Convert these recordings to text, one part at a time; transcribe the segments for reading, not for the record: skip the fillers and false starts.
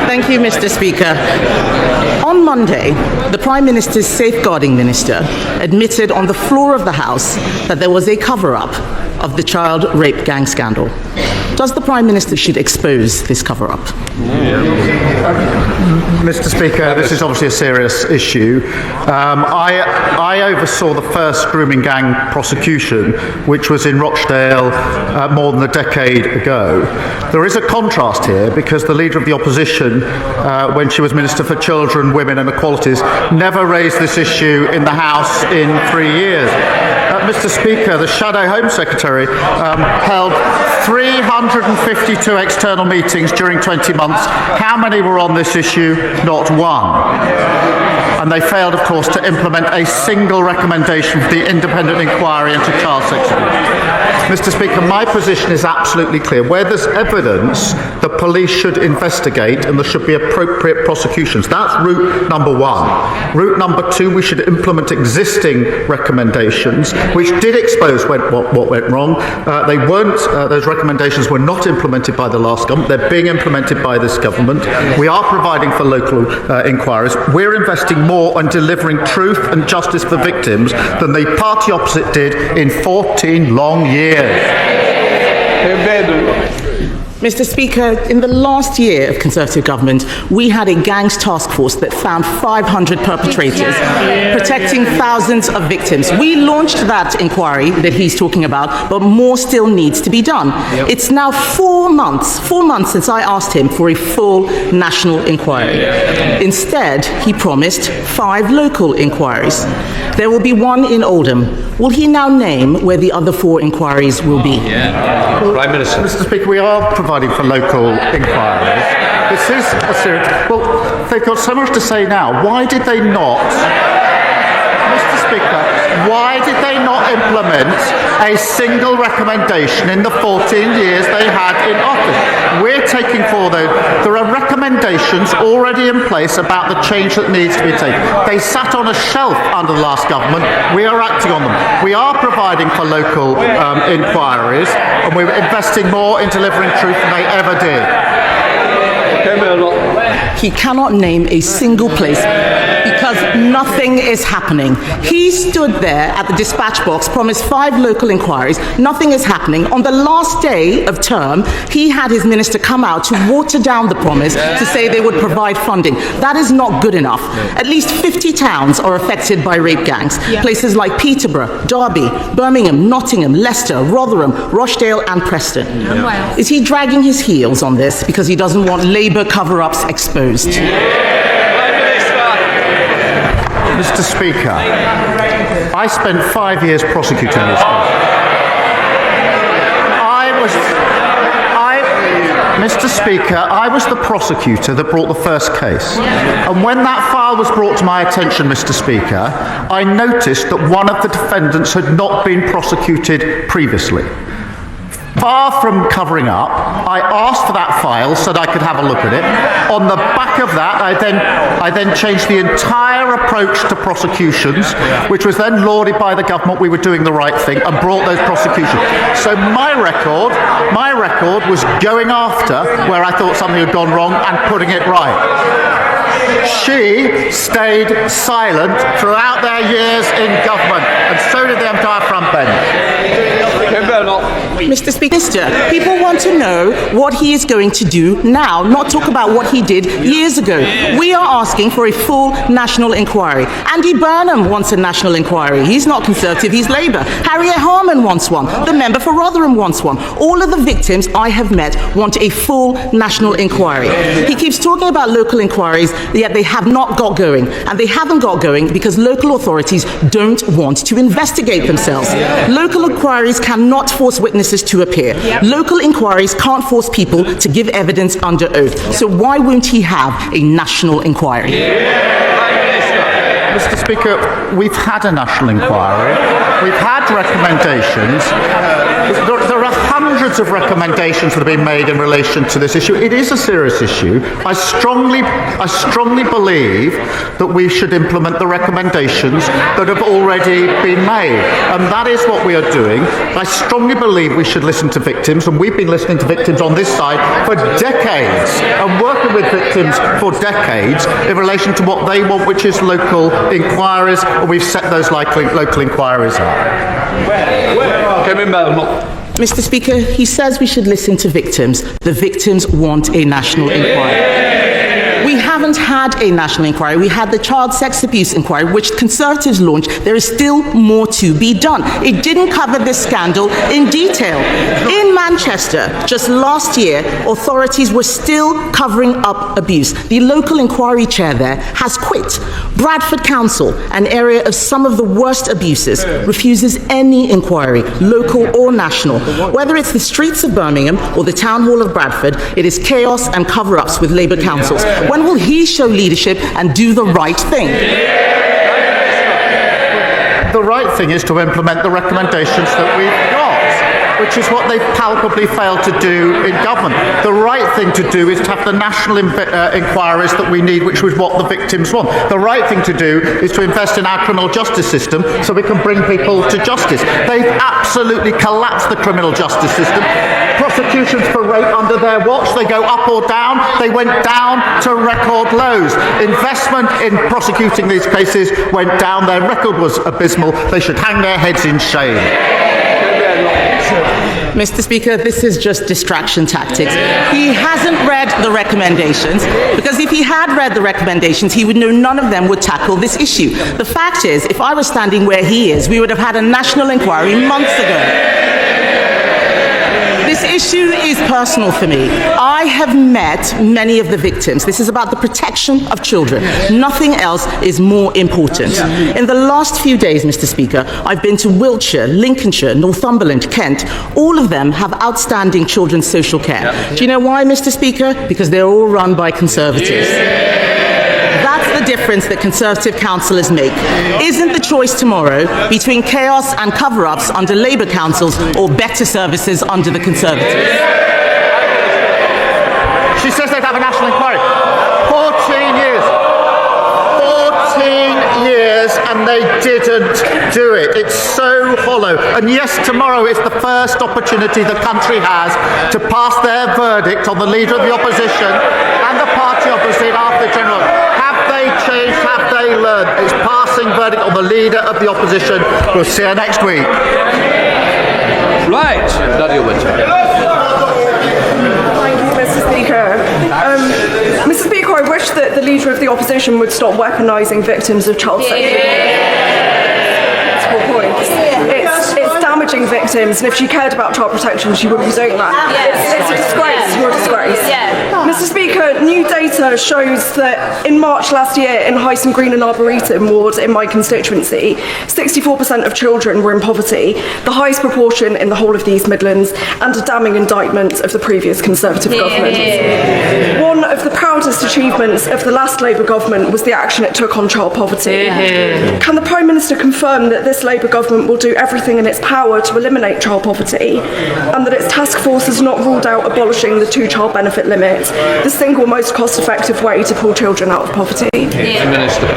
Thank you, Mr. Speaker. On Monday, the Prime Minister's safeguarding minister admitted on the floor of the House that there was a cover-up of the child rape gang scandal. Does the Prime Minister should expose this cover-up? Mr. Speaker, this is obviously a serious issue. I oversaw the first grooming gang prosecution, which was in Rochdale more than a decade ago. There is a contrast here because the Leader of the Opposition, when she was Minister for Children, Women and Equalities, never raised this issue in the House in 3 years. Mr. Speaker, the Shadow Home Secretary held 352 external meetings during 20 months. How many were on this issue? Not one. And they failed, of course, to implement a single recommendation for the independent inquiry into child sex abuse. Mr. Speaker, my position is absolutely clear. Where there's evidence, the police should investigate and there should be appropriate prosecutions. That's route number one. Route number two, we should implement existing recommendations, which did expose what went wrong. They weren't, those recommendations were not implemented by the last government. They're being implemented by this government. We are providing for local inquiries. We're investing more on delivering truth and justice for victims than the party opposite did in 14 long years. Mr. Speaker, in the last year of Conservative government, we had a gangs task force that found 500 perpetrators, protecting thousands of victims. We launched that inquiry that he's talking about, but more still needs to be done. It's now 4 months since I asked him for a full national inquiry. Instead, he promised 5 local inquiries. There will be one in Oldham. Will he now name where the other 4 inquiries will be? Prime Minister. Mr. Speaker, we are providing for local inquiries. This is a serious... Well, they've got so much to say now. Why did they not... Mr. Speaker, why did they not implement a single recommendation in the 14 years they had in office? We're taking forward those. There are recommendations already in place about the change that needs to be taken. They sat on a shelf under the last government. We are acting on them. We are providing for local inquiries, and we're investing more in delivering truth than they ever did. He cannot name a single place because nothing is happening. He stood there at the dispatch box, promised 5 local inquiries. Nothing is happening. On the last day of term, he had his minister come out to water down the promise to say they would provide funding. That is not good enough. At least 50 towns are affected by rape gangs. Places like Peterborough, Derby, Birmingham, Nottingham, Leicester, Rotherham, Rochdale and Preston. Is he dragging his heels on this because he doesn't want Labour cover-ups exposed? Mr. Speaker, I spent 5 years prosecuting this case. Mr. Speaker, I was the prosecutor that brought the first case. And when that file was brought to my attention, Mr. Speaker, I noticed that one of the defendants had not been prosecuted previously. Far from covering up, I asked for that file so that I could have a look at it. On the back of that, I then changed the entire approach to prosecutions, which was then lauded by the government. We were doing the right thing and brought those prosecutions. So my record was going after where I thought something had gone wrong and putting it right. She stayed silent throughout their years in government, and so did the entire front bench. Mr. Speaker, people want to know what he is going to do now, not talk about what he did years ago. We are asking for a full national inquiry. Andy Burnham wants a national inquiry. He's not Conservative, he's Labour. Harriet Harman wants one. The member for Rotherham wants one. All of the victims I have met want a full national inquiry. He keeps talking about local inquiries, yet they have not got going. And they haven't got going because local authorities don't want to investigate themselves. Local inquiries cannot force witnesses to appear. Local inquiries can't force people to give evidence under oath. So why won't he have a national inquiry? Mr. Speaker, we've had a national inquiry. We've had recommendations. There are hundreds hundreds of recommendations that have been made in relation to this issue. It is a serious issue. I strongly believe that we should implement the recommendations that have already been made, and that is what we are doing. I strongly believe we should listen to victims, and we've been listening to victims on this side for decades and working with victims for decades in relation to what they want, which is local inquiries, and we've set those local inquiries up. Mr. Speaker, he says we should listen to victims. The victims want a national inquiry. We haven't had a national inquiry. We had the child sex abuse inquiry, which Conservatives launched. There is still more to be done. It didn't cover this scandal in detail. In Manchester, just last year, authorities were still covering up abuse. The local inquiry chair there has quit. Bradford Council, an area of some of the worst abuses, refuses any inquiry, local or national. Whether it's the streets of Birmingham or the town hall of Bradford, it is chaos and cover-ups with Labour councils. When will he show leadership and do the right thing? The right thing is to implement the recommendations that we've got, which is what they've palpably failed to do in government. The right thing to do is to have the national inquiries that we need, which is what the victims want. The right thing to do is to invest in our criminal justice system so we can bring people to justice. They've absolutely collapsed the criminal justice system. Prosecutions for rape under their watch, they go up or down. They went down to record lows. Investment in prosecuting these cases went down. Their record was abysmal. They should hang their heads in shame. Mr. Speaker, this is just distraction tactics. He hasn't read the recommendations, because if he had read the recommendations, he would know none of them would tackle this issue. The fact is, if I was standing where he is, we would have had a national inquiry months ago. This issue is personal for me. I have met many of the victims. This is about the protection of children. Nothing else is more important. In the last few days, Mr. Speaker, I've been to Wiltshire, Lincolnshire, Northumberland, Kent. All of them have outstanding children's social care. Do you know why, Mr. Speaker? Because they're all run by Conservatives. That's the difference that Conservative councillors make. Isn't the choice tomorrow between chaos and cover-ups under Labour councils or better services under the Conservatives? She says they'd have a national inquiry. 14 years. 14 years and they didn't do it. It's so hollow. And yes, tomorrow is the first opportunity the country has to pass their verdict on the Leader of the Opposition and the party opposite after the general. Have they changed? Have they learned? It's passing verdict on the Leader of the Opposition. We'll see you next week. Right. Thank you, Mr. Speaker. Mr. Speaker, I wish that the Leader of the Opposition would stop weaponising victims of child sexual abuse. Multiple points. It's damaging victims, and if she cared about child protection, she wouldn't be doing that. It's a disgrace. You're a disgrace. Mr. Speaker, new data shows that in March last year in Hyson Green and Arboretum ward in my constituency, 64% of children were in poverty, the highest proportion in the whole of the East Midlands, and a damning indictment of the previous Conservative government. One of the proudest achievements of the last Labour government was the action it took on child poverty. Can the Prime Minister confirm that this Labour government will do everything in its power to eliminate child poverty, and that its task force has not ruled out abolishing the 2-child benefit limit, the single most cost-effective way to pull children out of poverty? Minister.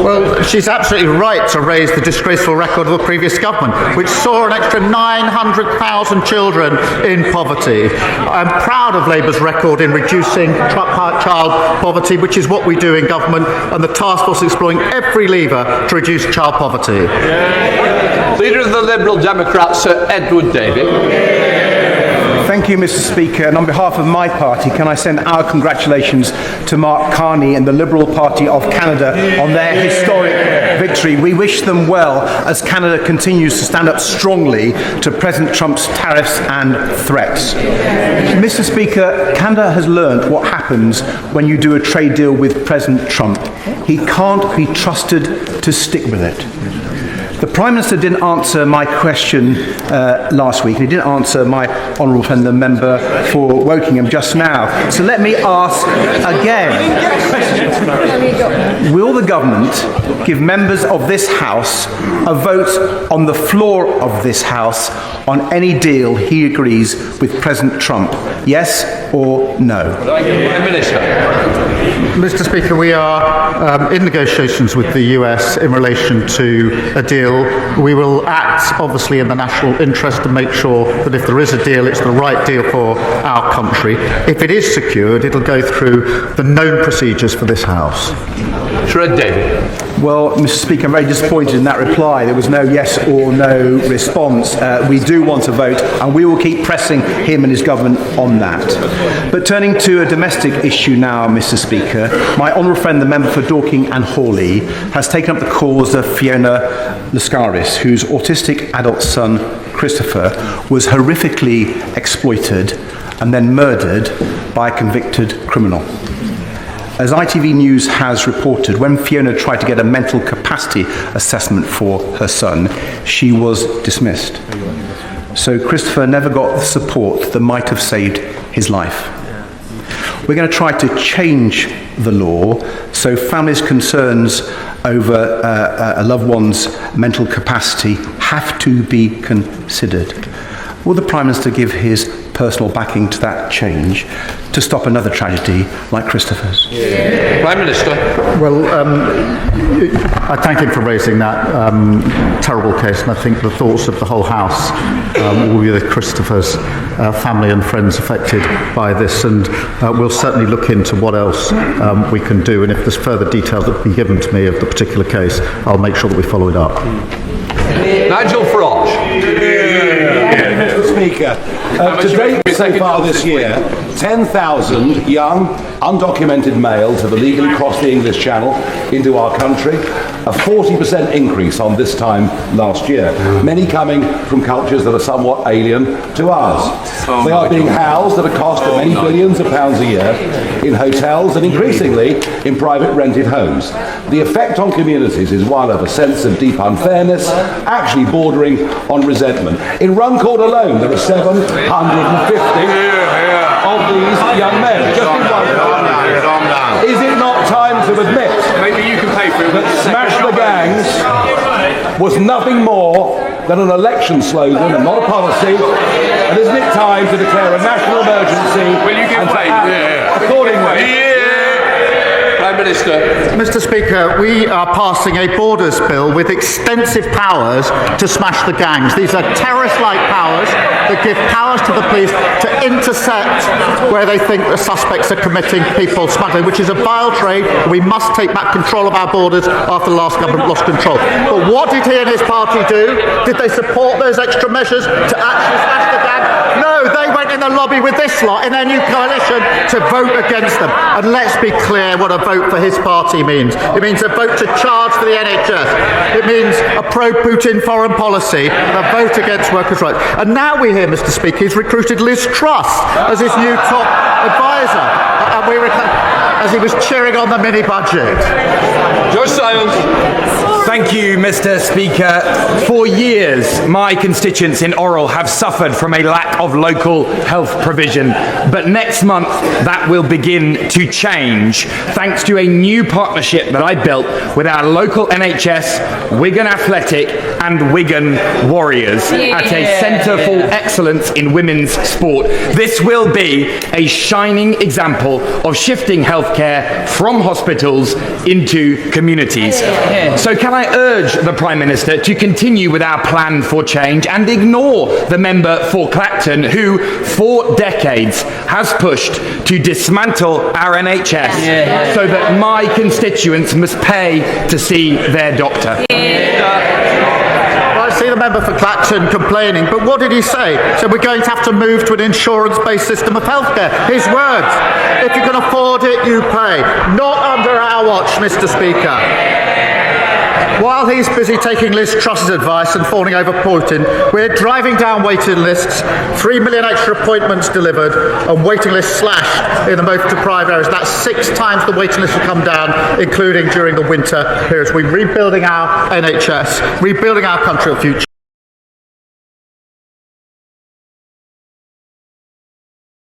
Well, she's absolutely right to raise the disgraceful record of the previous government, which saw an extra 900,000 children in poverty. I'm proud of Labour's record in reducing child poverty, which is what we do in government, and the task force is exploring every lever to reduce child poverty. Leader of the Liberal Democrats, Sir Edward Davey. Thank you, Mr. Speaker. And on behalf of my party, can I send our congratulations to Mark Carney and the Liberal Party of Canada on their historic victory. We wish them well as Canada continues to stand up strongly to President Trump's tariffs and threats. Mr. Speaker, Canada has learned what happens when you do a trade deal with President Trump. He can't be trusted to stick with it. The Prime Minister didn't answer my question last week, and he didn't answer my honourable friend, the member for Wokingham, just now. So let me ask again. Will the government give members of this House a vote on the floor of this House on any deal he agrees with President Trump? Yes or no? Prime Minister. Mr. Speaker, we are in negotiations with the US in relation to a deal. We will act, obviously, in the national interest to make sure that if there is a deal, it's the right deal for our country. If it is secured, it'll go through the known procedures for this House. Shred David. Well, Mr. Speaker, I'm very disappointed in that reply. There was no yes or no response. We do want a vote, and we will keep pressing him and his government on that. But turning to a domestic issue now, Mr. Speaker, my honourable friend, the member for Dorking and Hawley, has taken up the cause of Fiona Lascaris, whose autistic adult son, Christopher, was horrifically exploited and then murdered by a convicted criminal. As ITV News has reported, when Fiona tried to get a mental capacity assessment for her son, she was dismissed. So Christopher never got the support that might have saved his life. We're going to try to change the law so families' concerns over a loved one's mental capacity have to be considered. Will the Prime Minister give his personal backing to that change to stop another tragedy like Christopher's? Prime Minister. Well, I thank him for raising that terrible case, and I think the thoughts of the whole House will be with Christopher's family and friends affected by this, and we'll certainly look into what else we can do, and if there's further details that can be given to me of the particular case, I'll make sure that we follow it up. Nigel Farage. Mr. Speaker, to date so far this year, 10,000 young, undocumented males have illegally crossed the English Channel into our country, a 40% increase on this time last year, many coming from cultures that are somewhat alien to ours. They are being housed at a cost of many billions of pounds a year in hotels and increasingly in private rented homes. The effect on communities is one of a sense of deep unfairness, actually bordering on resentment. In Runcorn alone, there are 750 of these young men. Is it not time to admit that Smash the Gangs was nothing more than an election slogan and not a policy? And isn't it time to declare a national emergency and to act accordingly? Prime Minister. Mr. Speaker, we are passing a borders bill with extensive powers to smash the gangs. These are terrorist-like powers that give powers to the police to intercept where they think the suspects are committing people smuggling, which is a vile trade. We must take back control of our borders after the last government lost control. But what did he and his party do? Did they support those extra measures to actually smash the gang? No, they went in the lobby with this lot in their new coalition to vote against them. And let's be clear what a vote for his party means. It means a vote to charge for the NHS. It means a pro-Putin foreign policy and a vote against workers' rights. And now we hear, Mr. Speaker, he's recruited Liz Truss as his new top advisor. As he was cheering on the mini-budget. Just silence. Thank you, Mr. Speaker. For years, my constituents in Orrell have suffered from a lack of local health provision, but next month that will begin to change thanks to a new partnership that I built with our local NHS, Wigan Athletic and Wigan Warriors at a Centre for Excellence in Women's Sport. This will be a shining example of shifting healthcare from hospitals into communities. So can I urge the Prime Minister to continue with our plan for change and ignore the member for Clacton who, for decades, has pushed to dismantle our NHS so that my constituents must pay to see their doctor. I see the member for Clacton complaining, but what did he say? So we're going to have to move to an insurance-based system of healthcare. His words. If you can afford it, you pay. Not under our watch, Mr. Speaker. While he's busy taking Liz Truss's advice and fawning over Putin, we're driving down waiting lists, 3 million extra appointments delivered, and waiting lists slashed in the most deprived areas. That's 6 times the waiting list will come down, including during the winter periods. We're rebuilding our NHS, rebuilding our country of future.